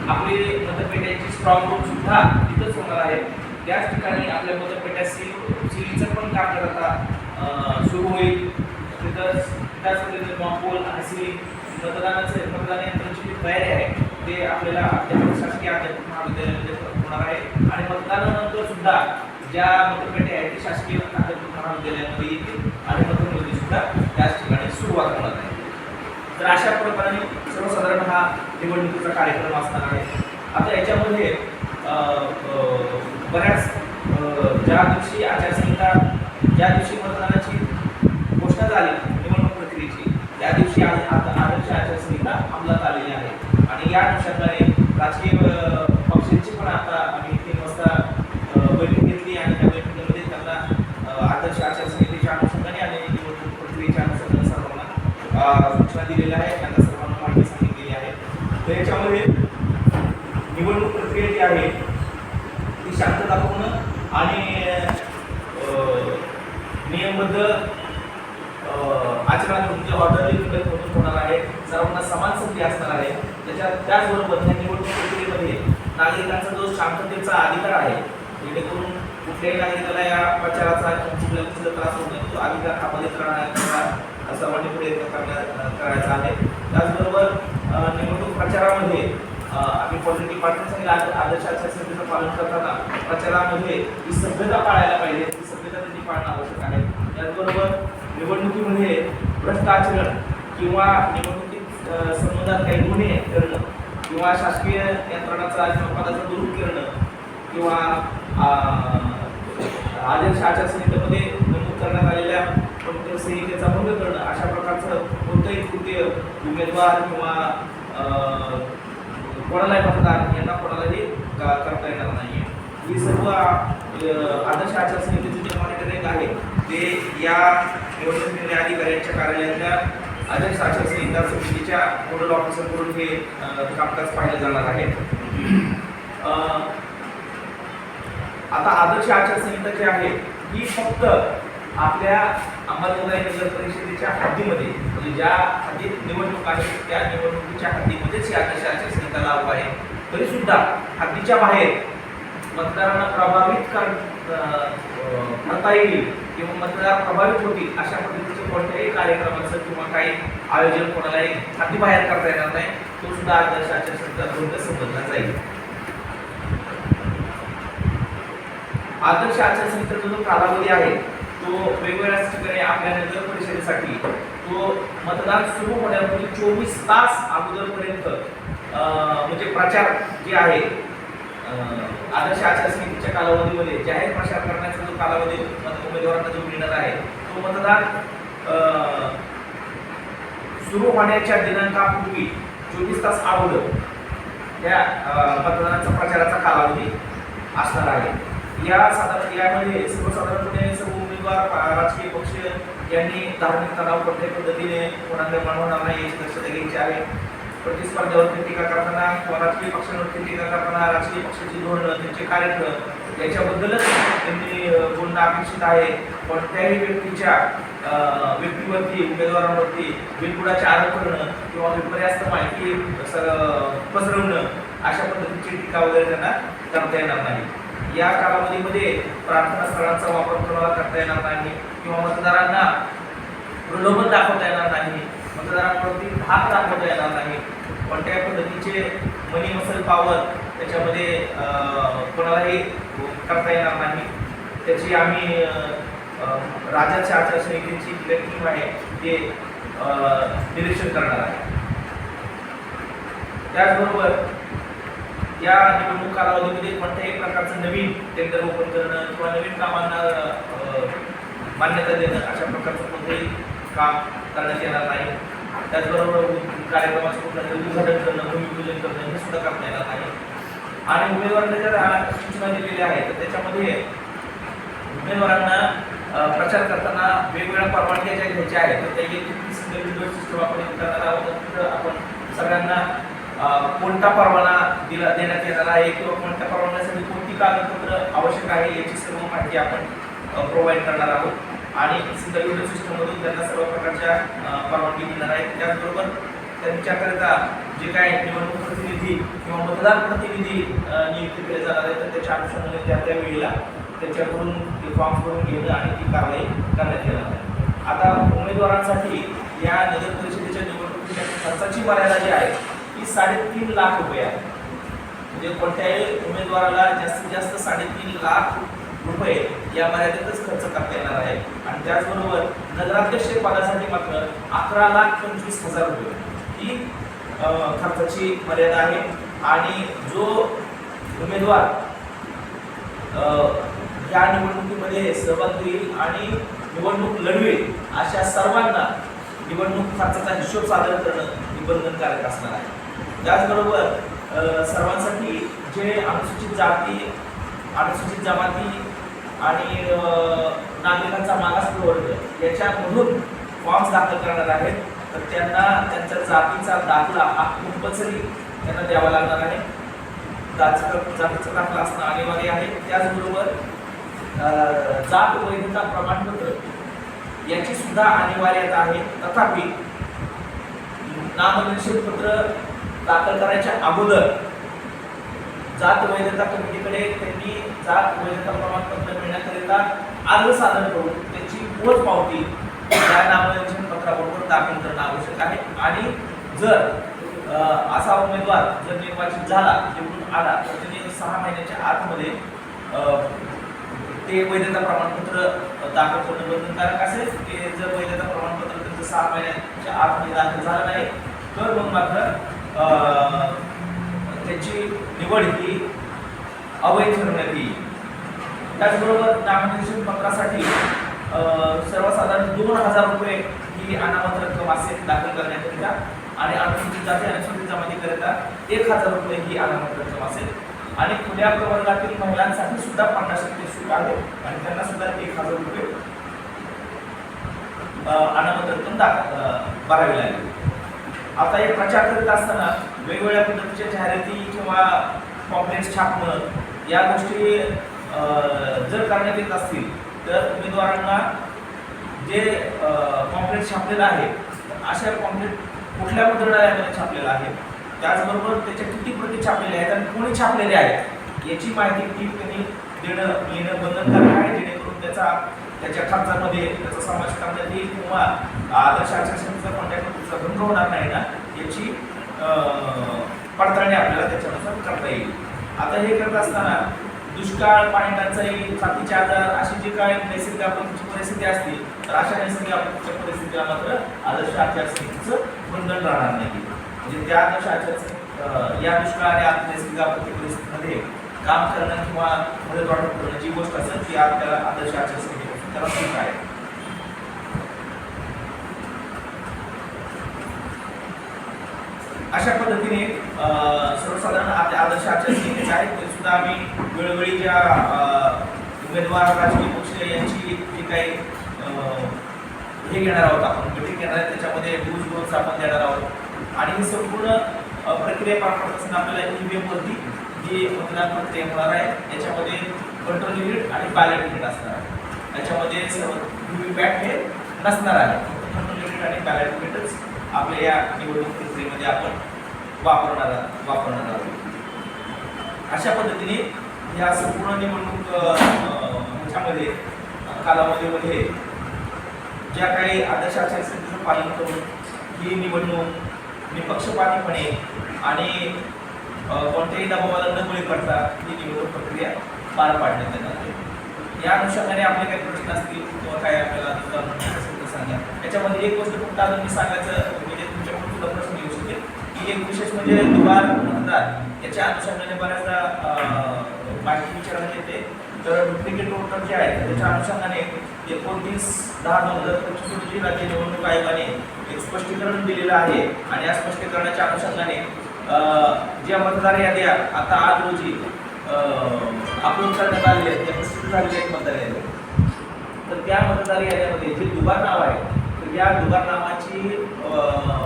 आपली मतपेट्याची strong room सुद्धा तिथंच होणार आहे. त्याच ठिकाणी आपल्या मतपेट्या सीलचं पण काम आता सुरू होईल. तिथंच त्याच पद्धतीने मॉकपोल आणि सील मतदान यंत्राची जी तयारी आहे ते आपल्याला शासकीय अध्यापक महाविद्यालयामध्ये होणार आहे. आणि मतदानानंतर सुद्धा ज्या मतपेट्या आहेत ते शासकीय अध्यापक महाविद्यालयामध्ये येतील आणि मतमोजणी सुद्धा त्याच ठिकाणी सुरुवात होणार आहे. तर अशा प्रकारे सर्वसाधारण हा निवडणुकीचा कार्यक्रम असणार आहे. आता याच्यामध्ये बऱ्याच ज्या दिवशी आचारसंहिता ज्या दिवशी मतदानाची घोषणा झाली निवडणूक प्रक्रियेची त्या दिवशी आदर्श आचारसंहिता अंमलात आलेली आहे. आणि या अनुषंगाने राजकीय पक्षांची पण आता आम्ही 3 वाजता बैठक घेतली आणि त्या बैठकीमध्ये त्यांना आदर्श आचारसंहितेच्या अनुषंगाने आणि निवडणूक प्रक्रियेच्या अनुषंगाने सर्वांना सूचना दिलेल्या आहेत. त्यांना सर्वांना माहिती सांगितलेली आहे. तर याच्यामध्ये निवडणूक प्रक्रिया जी आहे ती शांततापूर्ण आणि नियमबद्ध आचरणात म्हणजे ऑर्डरली पद्धतीने होणार आहे. सर्वांना समान संधी असणार आहे. त्याचबरोबर या निवडणूक प्रक्रियेमध्ये नागरिकांचा जो शांततेचा अधिकार आहे जेणेकरून कुठल्याही नागरिकाला या प्रचाराचा त्रास होऊ नये तो अधिकार हा बलित राहण्याचा सर्वांनी प्रयत्न करायचा आहे. त्याचबरोबर निवडणूक प्रचारामध्ये आम्ही पॉलिटिकल पार्टीसाठी आदर्श आचारसंहितेचं पालन करताना प्रचारामध्ये ही सभ्यता पाळायला पाहिजे. ती सभ्यता त्यांनी पाळणं आवश्यक आहे. त्याचबरोबर निवडणुकीमध्ये भ्रष्ट आचरण किंवा निवडणुकीत संबंधात काही गुन्हे करणं किंवा शासकीय यंत्रणाचा किंवा पदाचा दुरुपयोग करणं किंवा आदर्श आचारसंहितेमध्ये नमूद करण्यात आलेल्या संहितेचा भंग करणं अशा प्रकारचं कोणतंही कृत्य उमेदवार किंवा कोणालाही मतदार यांना कोणालाही करता येणार नाही. ही सर्व आदर्श आचारसंहितेचे जे मॉनिटरिंग आहे ते या निवडणूक अधिकाऱ्यांच्या कार्यालयातल्या आदर्श आचारसंहिता समितीच्या नोडल ऑफिसरकडून हे कामकाज पाहिलं जाणार आहे. आता आदर्श आचारसंहिता जी आहे ही फक्त आपल्या अंमलबजावणी नगर परिषदेच्या हद्दीमध्ये म्हणजे ज्या हद्दीत निवडणूक आहे त्या निवडणुकीच्या हद्दीमध्येच ही आदर्श आचारसंहिता लागू आहे. तरी सुद्धा हद्दीच्या बाहेर मतदारांना प्रभावित करता येईल किंवा मतदार प्रभावित होतील अशा पद्धतीचे कोणत्याही कार्यक्रमाचं किंवा काही आयोजन कोणालाही हद्दीबाहेर करता येणार नाही. तो सुद्धा आदर्श आचारसंहिता संबंधला जाईल. आदर्श आचारसंहितेचा जो कालावधी आहे तो वेगवेगळ्या ठिकाणी आपल्या नगर परिषदेसाठी तो मतदान सुरू होण्यापूर्वी 24 तास अगोदरपर्यंत म्हणजे प्रचार जे आहे आदर्श आचारसंहितेच्या कालावधीमध्ये जाहीर प्रचार करण्याचा जो कालावधी उमेदवारांना जो मिळणार आहे तो मतदान सुरू होण्याच्या दिनांकापूर्वी 24 तास अगोदर त्या मतदानाचा प्रचाराचा कालावधी असणार आहे. यामध्ये सर्वसाधारणपणे सर्व उमेदवार राजकीय पक्ष यांनी धार्मिक तणाव कोणत्याही पद्धतीने होणार नाही याची दक्षता घ्यायची आहे. प्रतिस्पर्ध्यावरती टीका करताना किंवा राजकीय पक्षांवरती टीका करताना राजकीय पक्षाची धोरणं त्यांचे कार्यक्रम याच्याबद्दलच त्यांनी बोलणं अपेक्षित आहे. कोणत्याही व्यक्तीवरती उमेदवारांवरती बिनबुडाचे आरोप करणं किंवा विपर्यास्त माहिती पसरवणं अशा पद्धतीची टीका वगैरे त्यांना करता येणार नाही. या कालावधीमध्ये प्रार्थना स्थळांचा वापर कोणाला करता येणार नाही किंवा मतदारांना प्रलोभन दाखवता येणार नाही. मतदारांवरती धाक दाखवता येणार नाही. कोणत्याही पद्धतीचे मनी मसल पॉवर त्याच्यामध्ये कोणालाही करता येणार नाही. त्याची आम्ही राज्याच्या आचारसंहितेची टीम आहे ते निरीक्षण करणार आहे. त्याचबरोबर या निवडणूक कालावधीमध्ये कोणत्याही प्रकारचं नवीन टेंडर ओपन करणं किंवा नवीन कामांना मान्यता देणं अशा प्रकारचं कोणतंही काम करण्यात येणार नाही. त्याचबरोबर कार्यक्रमाचं कुठलं उद्घाटन करणं भूमिपूजन करणं हे सुद्धा करता येणार नाही. आणि उमेदवारांना ज्या सूचना दिलेल्या आहेत तर त्याच्यामध्ये उमेदवारांना प्रचार करताना वेगवेगळ्या परवानग्या ज्या घ्यायच्या आहेत तर त्या सिंगल विंडो सिस्टम आपण सगळ्यांना कोणता परवाना देण्यात येणार आहे किंवा कोणत्या परवान्यासाठी कोणती कागदपत्र आवश्यक आहे याची सर्व माहिती आपण प्रोव्हाइड करणार आहोत. आणि सिंगल विंडो सिस्टममधून त्यांना सर्व प्रकारच्या परवानगी देणार आहेत. त्याचबरोबर त्यांच्याकरिता जे काय निवडणूक प्रतिनिधी किंवा मतदार प्रतिनिधी नियुक्त केले जाणार आहेत तर त्याच्या अनुषंगाने त्या वेळेला त्याच्याकडून ते फॉर्म भरून घेणं आणि ती कारवाई करण्यात येणार आहे. आता उमेदवारांसाठी या नगर परिषदेच्या निवडणुकीच्या खर्चाची मर्यादा जी आहे ती 3.5 लाख रुपये आहे. म्हणजे कोणत्याही उमेदवाराला जास्तीत जास्त 3.5 लाख रुपये या मर्यादेतच खर्च करता येणार आहे. आणि त्याचबरोबर नगराध्यक्ष पदासाठी मात्र 11,25,000 रुपये ही खर्चाची मर्यादा आहे. आणि जो उमेदवार या निवडणुकीमध्ये सहभाग घेईल आणि निवडणूक लढवेल अशा सर्वांना निवडणूक खर्चाचा हिशोब सादर करणं ही बंधनकारक असणार आहे. त्याचबरोबर सर्वांसाठी जे अनुसूचित जाती, अनुसूचित जमाती आणि नागरिकांचा मागास प्रवर्ग याच्यामधून फॉर्म्स दाखल करणार आहेत तर त्यांना त्यांच्या जातीचा दाखला हा कंपल्सरी त्यांना द्यावा लागणार आहे. जातीचा दाखला असणं अनिवार्य आहे. त्याचबरोबर जात वैधता प्रमाणपत्र याची सुद्धा अनिवार्यता आहे. तथापि नामनिर्देशन पत्र दाखल करायच्या अगोदर जात वैधता कमिटीकडे त्यांनी जात वैधता प्रमाणपत्र मिळण्याकरिता अर्ज सादर करून त्याची पोच पावती या नामनिर्देशन पत्राबरोबर दाखल करणं आवश्यक आहे. आणि जर असा उमेदवार जर निर्वाचित झाला, निवडून आला तर त्यांनी 6 महिन्याच्या आतमध्ये ते वैधता प्रमाणपत्र दाखल करणं बंधनकारक असेल. ते जर वैधता प्रमाणपत्र त्यांचं 6 महिन्याच्या आतमध्ये दाखल झालं नाही तर मग मात्र त्याची निवड ही अवैध ठरवण्यात येईल. त्याचबरोबर नामनिर्देशन पत्रासाठी सर्वसाधारण 2,000 रुपये ही अनामत रक्कम असेल दाखल करण्याकरिता आणि अनुसूचित जाती अनुसूचित जमातीकरिता 1,000 रुपये ही अनामत रक्कम असेल. आणि खुल्या प्रवर्गातील महिलांसाठी सुद्धा 50% सूट आहे आणि त्यांना सुद्धा 1,000 रुपये अनामत रक्कम भरावी लागेल. आता हे प्रचार करीत असताना वेगवेगळ्या पद्धतीच्या जाहिराती किंवा पॉम्पलेट्स छापणं या गोष्टी जर करण्यात येत असतील तर उमेदवारांना जे पॉम्पलेट छापलेलं आहे अशा पॉम्पलेट कुठल्या मुद्रणालयामध्ये छापलेलं आहे, त्याचबरोबर त्याच्या किती प्रती छापलेल्या आहेत आणि कोणी छापलेले आहेत याची माहिती त्यांनी येणं बंधनकारक आहे. जेणेकरून त्याच्या खर्चामध्ये त्याचा समावेश करण्यात येईल किंवा आदर्श आचारसंहितेचा कॉन्टॅक्ट भंग होणार नाही ना याची पडताळणी आपल्याला त्याच्यानुसार करता येईल. आता हे करत असताना दुष्काळ, पाणी टंचाई, साथीचे आजार अशी जी काही नैसर्गिक आपत्तीची परिस्थिती असते तर अशा नैसर्गिक आपत्तीच्या परिस्थितीला मात्र आदर्श आचारसंहितेचं बंधन राहणार नाही. म्हणजे त्या आदर्श आचारसंहिता या दुष्काळ आणि नैसर्गिक आपत्ती परिस्थितीमध्ये काम करणं किंवा मदत वाटप करणं जी गोष्ट असेल ती आपल्याला आदर्श आचारसंहितेपासून त्याला सुट आहे. अशा पद्धतीने सर्वसाधारण आपल्या आदर्श आचारसंहितेचे आहेत ते सुद्धा आम्ही वेळोवेळी ज्या उमेदवार राजकीय पक्ष यांची जी काही हे घेणार आहोत आपण मिटिंग घेणार आहे त्याच्यामध्ये रूल्स आपण देणार आहोत. आणि ही संपूर्ण प्रक्रिया पार पडत असताना आपल्याला EVM वरती जी मतदान प्रक्रिया होणार आहे याच्यामध्ये कंट्रोल युनिट आणि बॅलेट युनिट असणार आहे. याच्यामध्ये VVPAT हे नसणार आहे. कंट्रोल युनिट आणि बॅलेट युनिटच आपल्या या निवडणूक प्रक्रियेमध्ये आपण वापरणार आहोत. अशा पद्धतीने या संपूर्ण निवडणूक ह्याच्यामध्ये कालावधीमध्ये ज्या काही आदर्श आचारसंहितेचं पालन करून ही निवडणूक निपक्षपातीपणे आणि कोणत्याही दबावाला न बळी पडता ही निवडणूक प्रक्रिया पार पाडण्यात येणार आहे. या अनुषंगाने आपले काही प्रश्न असतील किंवा काय आपल्याला सांगा. याच्यामध्ये एक गोष्ट फक्त अजून मी सांगायचं म्हणजे तुमच्याकडून सुद्धा प्रश्न येऊ शकेल की एक विशेष म्हणजे दुबार मतदार याच्या अनुषंगाने बऱ्याचदा माहिती विचारण्यात येते. तर डुप्लिकेट वोटर जे आहे त्याच्या अनुषंगाने 29/10/2025 रोजी राज्य निवडणूक आयोगाने एक स्पष्टीकरण दिलेलं आहे आणि या स्पष्टीकरणाच्या अनुषंगाने ज्या मतदार याद्या आता आज रोजी अपलोड करण्यात आलेल्या आहेत त्या प्रसिद्ध झालेल्या आहेत मतदार याद्या. तर त्या मतदार याद्यामध्ये जे दुबार नाव आहे तर या दुबार नावाची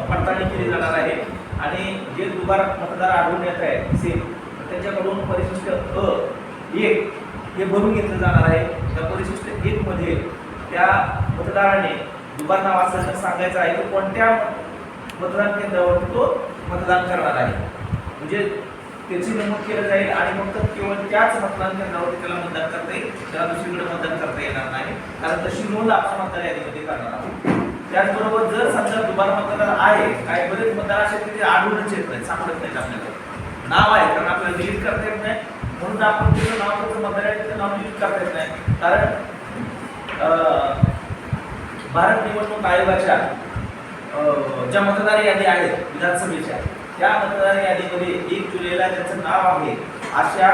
पडताळणी केली जाणार आहे आणि जे दुबार मतदार आढळून येत आहेत सेम त्यांच्याकडून परिशिष्ट A1 हे भरून घेतलं जाणार आहे. त्या परिशिष्ट 1 मध्ये त्या मतदाराने दुबार नाव असल्याचं सांगायचं आहे की कोणत्या मतदान केंद्रावर तो मतदान करणार आहे, म्हणजे त्याची नमूद केलं जाईल आणि फक्त केवळ त्याच मतदान केंद्रावरती त्याला मतदान करता येईल, त्याला दुसरीकडे मतदान करता येणार नाही, कारण तशी नोंद आपण मतदार यादीमध्ये करणार आहोत. त्याचबरोबर जर समजा दुबार मतदार आहे, काही बरेच मतदार असे की ते आढळूनच येत नाहीत, सापडत नाहीत आपल्याला, नाव आहे कारण आपल्याला डिलीट करता येत नाही, म्हणून आपण त्याचं नाव त्याचं मतदार यादीचं नाव डिलीट करता येत नाही, कारण भारत निवडणूक आयोगाच्या ज्या मतदार यादी आहेत विधानसभेच्या, त्या मतदार यादीमध्ये 1 जुलैला ज्याचं नाव आहे अशा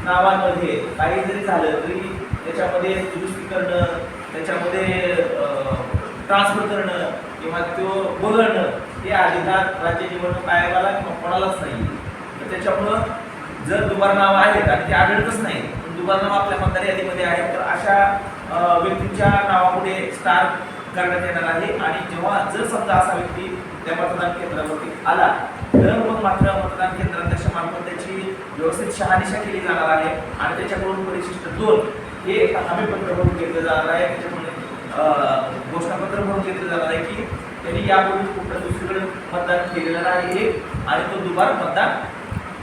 नावांमध्ये काही जरी झालं तरी त्याच्यामध्ये दुरुस्ती करणं, त्याच्यामध्ये ट्रान्सफर करणं किंवा तो बदलणं हे अधिकार राज्य निवडणूक आयोगाला किंवा कोणालाच नाही. तर त्याच्यामुळं जर दुबार नाव आहेत आणि ते आढळतच नाही, दुबार नाव आपल्या मतदार यादीमध्ये आहे, तर अशा व्यक्तीच्या नावापुढे स्टार करण्यात येणार आहे. आणि जेव्हा जर समजा असा व्यक्ती त्या मतदान केंद्रावरती आला तर मग मात्र मतदान केंद्राध्यक्षामार्फत त्याची व्यवस्थित शहानिशा केली जाणार आहे आणि त्याच्याकडून परिशिष्ट 2 हे हमीपत्र भरून घेतलं जाणार आहे. त्याच्यामुळे घोषणापत्र भरून घेतलं जाणार आहे की त्यांनी यापूर्वी कुठं दुसरीकडे मतदान केलेलं नाही आणि तो दुबार मतदान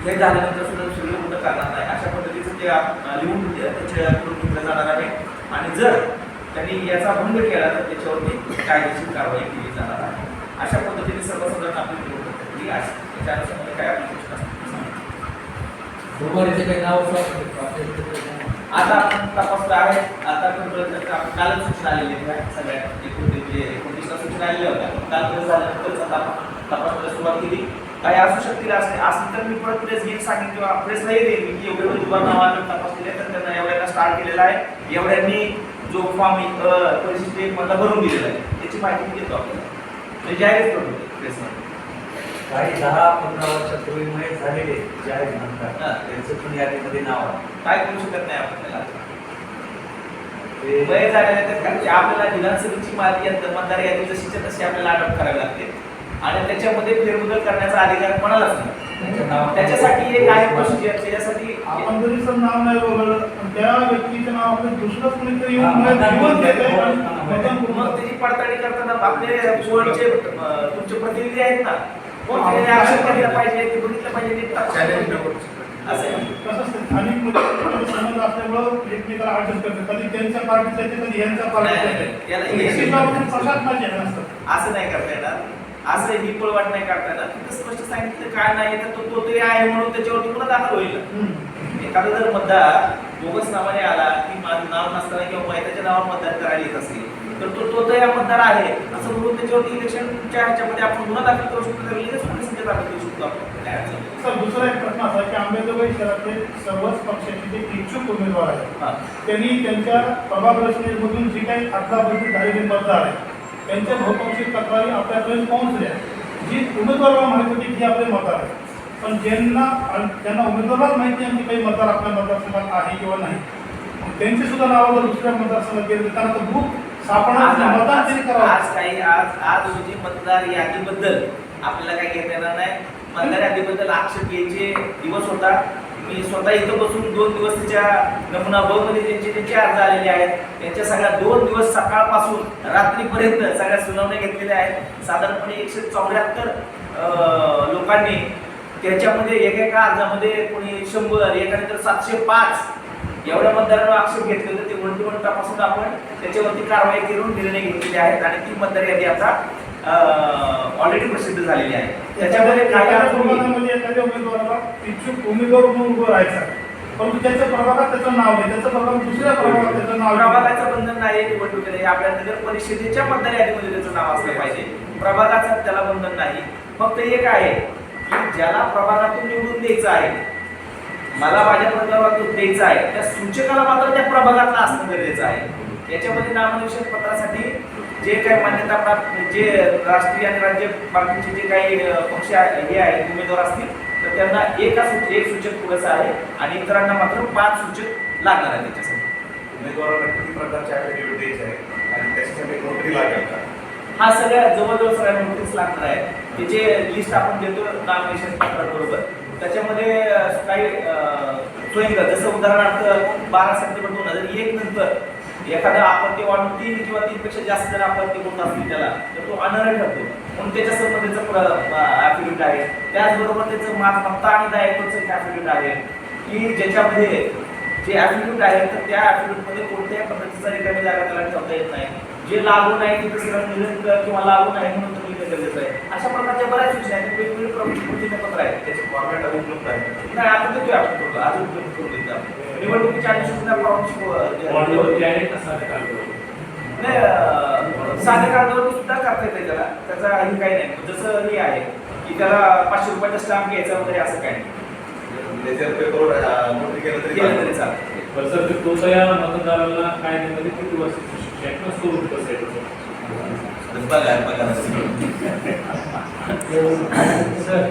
हे झाल्यानंतर सुद्धा दुसरीकडे कुठं करणार नाही, अशा पद्धतीचं ते लिहून त्याच्याकडून घेतलं जाणार आहे. आणि जर त्यांनी याचा भंग केला तर त्याच्यावरती कायदेशीर कारवाई केली जाणार आहे. अशा पद्धतीने सर्वसाधारण आपली निवडणूक प्रक्रिया आहे. त्याच्यानुसार काय आपली आता आपण तपासलं आहे. आता कालच सूचना आलेली आहे, सगळ्या 29 सूचना आलेल्या होत्या, काल झाल्यानंतर तपासाला सुरुवात केली. काही असू शकतील असली तर मी परत प्रेस घेऊन सांगेन किंवा प्रेसलाही देईन की एवढे दुबार नावानं तपासलेले तर त्यांना एवढ्याला स्टार्ट केलेला आहे, एवढ्यांनी जो फॉर्म परिशिष्ट मला भरून दिलेला आहे त्याची माहिती मी देतो आपल्याला, जाहीरच करतो प्रेसमध्ये. काही 10-15 वर्षापूर्वी मयत झालेले जे आहेत म्हणतात त्यांचं पण यादीमध्ये नाव आहे. काय करू शकत नाही आपल्याला मयत झालेले आपल्याला विधानसभेची मतदार यादी जशीच्या तशी आपल्याला अटक करावी लागते आणि त्याच्यामध्ये फेरबदल करण्याचा अधिकार कोणालाच नाही. त्याच्यासाठी एक आहे प्रोसिजर, त्याच्यासाठी आपण जरी सर नाव नाही बघलं त्या व्यक्तीचं नाव आपण दुसरं कोणीतरी येऊन मग त्याची पडताळणी करताना आपले कोणचे तुमचे प्रतिनिधी आहेत ना, आक्षेप करायला पाहिजे, ते बघितलं पाहिजे समज असल्यामुळं एकमेकाला अडचण करते, कधी त्यांच्या पार्टीचं येते कधी यांच्या असं नाही करता येणार, असं ही पळवाट नाही करता येणार. तिथं स्पष्ट सांगितलं काय नाही तर तो तरी आहे म्हणून त्याच्यावरती पुन्हा दाखल होईल. एखादा जर मतदार बोगस नावाने आला की माझं नाव नसताना किंवा मैताच्या नावावर मतदान करायला येत असेल तर तो तर या मतदार आहे असं म्हणून त्याच्यावरती इलेक्शनच्या ह्याच्यामध्ये आपण गुन्हा दाखल करू शकतो, लगेच पोलिसांच्या दाखल करू शकतो आपण. सर दुसरा एक प्रश्न असा की आंबेजोगाई शहरातले सर्वच पक्षाचे जे इच्छुक उमेदवार आहेत त्यांनी त्यांच्या प्रभाग रचनेमधून जी काही अदलाबदली झालेली मतदार आहे त्यांच्या बहुतांशी तक्रारी आपल्यापर्यंत पोहोचल्या, जी उमेदवाराला माहिती होती की आपले मतदार आहे, पण ज्यांना उमेदवाराला माहिती आहे की काही मतदार आपल्या मतदारसंघात आहे किंवा नाही, त्यांची सुद्धा नावं जर दुसऱ्या मतदारसंघात गेले त्यांना तर बुक सापडणार मतदान तरी करावं. आज रोजी मतदार यादीबद्दल आपल्याला काही घेता येणार नाही. मतदार यादीबद्दल आक्षेप घ्यायचे दिवस होता. मी स्वतः इथं बसून 2 दिवस त्याच्या नमुना ब मध्ये त्यांचे अर्ज आलेले आहेत, त्यांच्या सगळ्या 2 दिवस सकाळपासून रात्रीपर्यंत सगळ्या सुनावण्या घेतलेल्या आहेत. साधारणपणे 174 लोकांनी त्याच्यामध्ये एकेका अर्जामध्ये कोणी 100 एकानंतर 705 एवढ्या मतदारांवर आक्षेप घेतले होते. ते वरती तपासून आपण त्याच्यावरती कारवाई करून निर्णय घेतलेले आहेत आणि ती मतदार यादी आता ऑलरेडी प्रसिद्ध झालेली आहे. त्याच्यामध्ये एखाद्या उमेदवाराला इच्छुक उमेदवार म्हणून उभं राहायचा परंतु त्याच्या प्रभागात त्याचं नाव नाही, त्याचं प्रभाग दुसऱ्या प्रभागात त्याचं नाव, प्रभागाचं बंधन नाही निवडणुकीला, आपल्या नगर परिषदेच्या मतदार यादीमध्ये त्याचं नाव असलं पाहिजे, प्रभागाचं त्याला बंधन नाही. फक्त एक आहे की ज्याला प्रभागातून निवडून द्यायचं आहे, मला माझ्या प्रभागातून द्यायचं आहे, त्या सूचकाला मात्र त्या प्रभागातला असणं गरजेचं आहे. याच्यामध्ये नामनिर्देशन पत्रासाठी जे काही मान्यता प्राप्त जे राष्ट्रीय आणि राज्य पार्टीचे जे काही पक्ष हे आहेत उमेदवार असतील तर त्यांना एक सूचक पुरेसा आहे आणि इतरांना मात्र 5 सूचक लागणार आहे. त्याच्यासाठी उमेदवाराला किती प्रकारचे ॲफिडेव्हिट द्यायचे आहे आणि त्याच्यासाठी नोटरी लागेल का? हा सगळ्या जवळजवळ सगळ्या नोटीस लागणार आहे. त्याचे लिस्ट आपण देतो नामिनेशन पत्राबरोबर. त्याच्यामध्ये काही स्वयंघ जसं उदाहरणार्थ 12 सप्टेंबर 2001 नंतर एखादा आपत्ती वाढून 3 किंवा 3 पेक्षा जास्त जर आपत्ती होत असतील त्याला तर तो अनर्ह ठरतो म्हणून त्याच्या संबंधीचं ॲफिडेव्हिट आहे. त्याचबरोबर त्याचं मालमत्ता आणि दायित्वाचं ॲफिडेव्हिट आहे की ज्याच्यामध्ये जे ॲफिडेव्हिट आहे तर त्या ॲफिडेव्हिटमध्ये कोणत्याही पद्धतीचा रिकामी जागा त्याला ठेवता येत नाही. जे लागू नाही तिथे सरळ निलंबित किंवा लागू नाही म्हणून तो लिहिणं गरजेचं आहे. अशा प्रकारच्या बऱ्याच सूचना आहेत. वेगवेगळे प्रतिज्ञापत्र आहेत. त्याचे फॉर्मॅट उपलब्ध आहे. नाही आता देतोय आपण थोडं अजून उपलब्ध करून देतो आपण. निवडणुकीच्या अधिसूचना नाही साध्या कागदावरती सुद्धा करता येते त्याला. त्याचा हे काही नाही. जसं हे आहे की त्याला 500 रुपयाचा स्टॅम्प घ्यायचा वगैरे असं काही नाही. त्याच्यावर पेपरवर नोटरी केलं तरी केलं चालेल. तरी चालतं. पण सर ते तुमच्या या मतदाराला कायद्यामध्ये किती वर्ष शिक्षा आहे किंवा स्वरूप कसं आहे त्याचं? बघा सर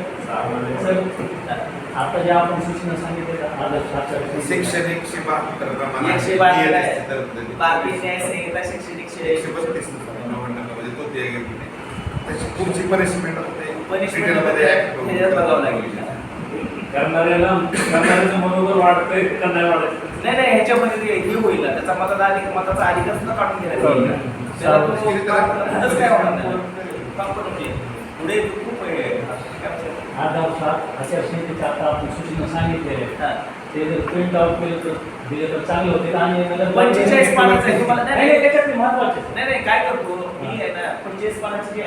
आता जे आपण सूचना सांगितल्या आदर्श आचारसंहिता सेक्शन 172 प्रमाणे 172 आहे. तरतुदी. भारतीय न्याय संहिता शैक्षणिक 132 म्हणजे तो ते घेतली नाही. त्याची पुढची पनिशमेंट होते पनिशमेंट मध्ये ह्याच्यात बघावं लागेल. करणाऱ्याचं मनोबल वाढतंय का नाही वाढत? नाही ह्याच्यामध्ये ते हे होईल ना, त्याचा मताचा अधिकार सुद्धा काढून घ्यायचा होईल. त्याला तो काढतच काय होणार नाही. काम करून घे. पुढे खूप हे आहे. आदर्श आचारसंहितेच्या आता आपण सूचना सांगितलेल्या आहेत. हा. ते जर प्रिंट आउट केलं तर दिले तर चांगलं होते आणि 45 पानाचं आहे. तुम्हाला नाही त्याच्यात महत्वाचे नाही काय करतो मी आहे ना 45 पानाची जे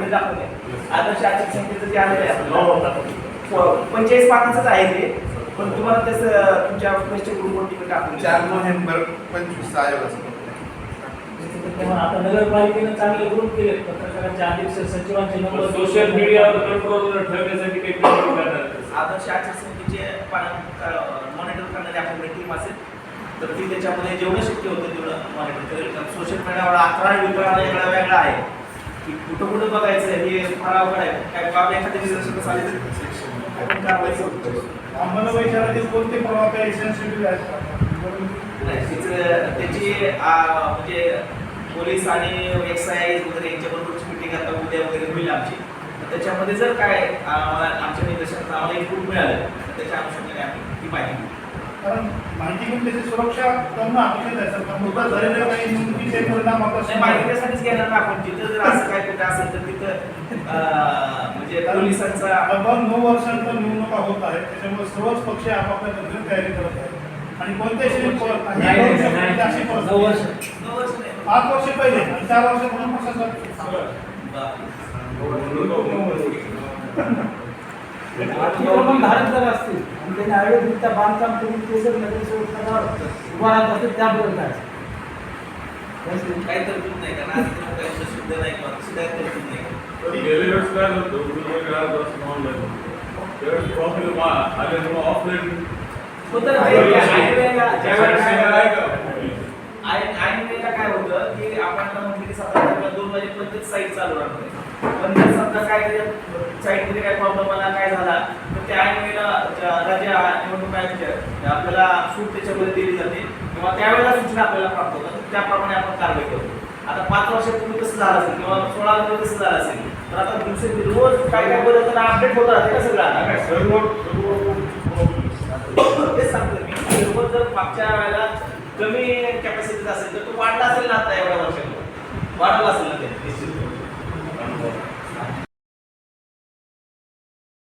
दाखवले आदर्श आचारसंहितेचं जे आलेलं आहे 45 पानाचंच आहे ते. पण तुम्हाला त्याचं तुमच्या फेसच्या ग्रुपवरती मी टाकून 4 नोव्हेंबर 25 आयोगाचं तेव्हा आता नगरपालिकेनं चांगले ग्रुप केले पत्रकारांचे अध्यक्ष सचिवांचे नंबर सोशल मीडियावर कंट्रोल ठेवण्यासाठी काही प्रयत्न करणार आहे? आदर्श आचारसंहितेचे मॉनिटर करणारी आपल्याकडे टीम असेल तर ती त्याच्यामध्ये जेवढं शक्य होतं तेवढं मॉनिटर करेल. कारण सोशल मीडियावर 11 विभाग वेगळा आहे की कुठं बघायचं हे फार अवघड आहे. काय बाब एखाद्या निदर्शनास आले तर आपण कारवाई करतो. अंमलबजावणीतील कोणते प्रभाव काही सेन्सिटिव्ह आहेत का? नाही, त्याची म्हणजे पोलीस आणि एक्साईज वगैरे यांच्याबरोबरची मिटिंग आता उद्या वगैरे होईल आमची. तर त्याच्यामध्ये जर काय आमच्या निदर्शनात आम्हाला इनपुट मिळालं तर त्याच्या अनुषंगाने आम्ही ती माहिती घेऊ. कारण माहिती घेऊन त्याची सुरक्षा करणं अपेक्षित आहे सर. कारण मुद्दा झालेल्या काही निवडणुकीचे परिणाम नाही, आपण माहिती त्यासाठीच घेणार ना आपण. तिथं जर असं काय कुठं असेल तर तिथं म्हणजे पोलिसांचा लगभग 9 वर्षांचा निवडणुका होत आहेत. त्याच्यामुळे सर्वच पक्ष आपापल्या पद्धतीने तयारी करत आहेत आणि कोणत्याही अशी परिस्थिती 9 वर्ष 9 वर्ष नाही. 5 वर्ष पहिले आणि 4 वर्ष म्हणून पक्षाचा अतिक्रमण धारक जर असतील आणि त्यांनी अवैधरित्या बांधकाम करून ते जर नगरसेवक पदावर उभा राहत असतील त्याबरोबर काय काही तरतूद नाही कारण अतिक्रमण काही शुद्ध नाही किंवा सुद्धा तरतूद नाही. गेल्या वेळेस काय होतं त्यावेळेस प्रॉब्लेम आले तेव्हा ऑफलाईन होतं ना, ऐन वेळेला काय होतं की आपण म्हटलं की 2 वाजेपर्यंत साईट चालू राहते. पण जर समजा काय साईटमध्ये काय प्रॉब्लेम आला काय झाला तर त्या ऐन वेळेला राज्य निवडणूक आयोगाच्या आपल्याला सूट त्याच्यामध्ये दिली जाते किंवा त्यावेळेला सूचना आपल्याला प्राप्त होतात. त्याप्रमाणे आपण कारवाई करतो. आता 5 वर्षापूर्वी कसं झालं असेल किंवा 16 मध्ये कसं झालं असेल तर आता दिवसेंदिवस रोज काय बदल तर अपडेट होत राहते का सगळं. तेच सांगतो मी सर्व जर मागच्या वेळेला कमी कॅपॅसिटीचा असेल तर तो वाढला असेल ना आता एवढ्या वर्षात वाढला असेल ना ते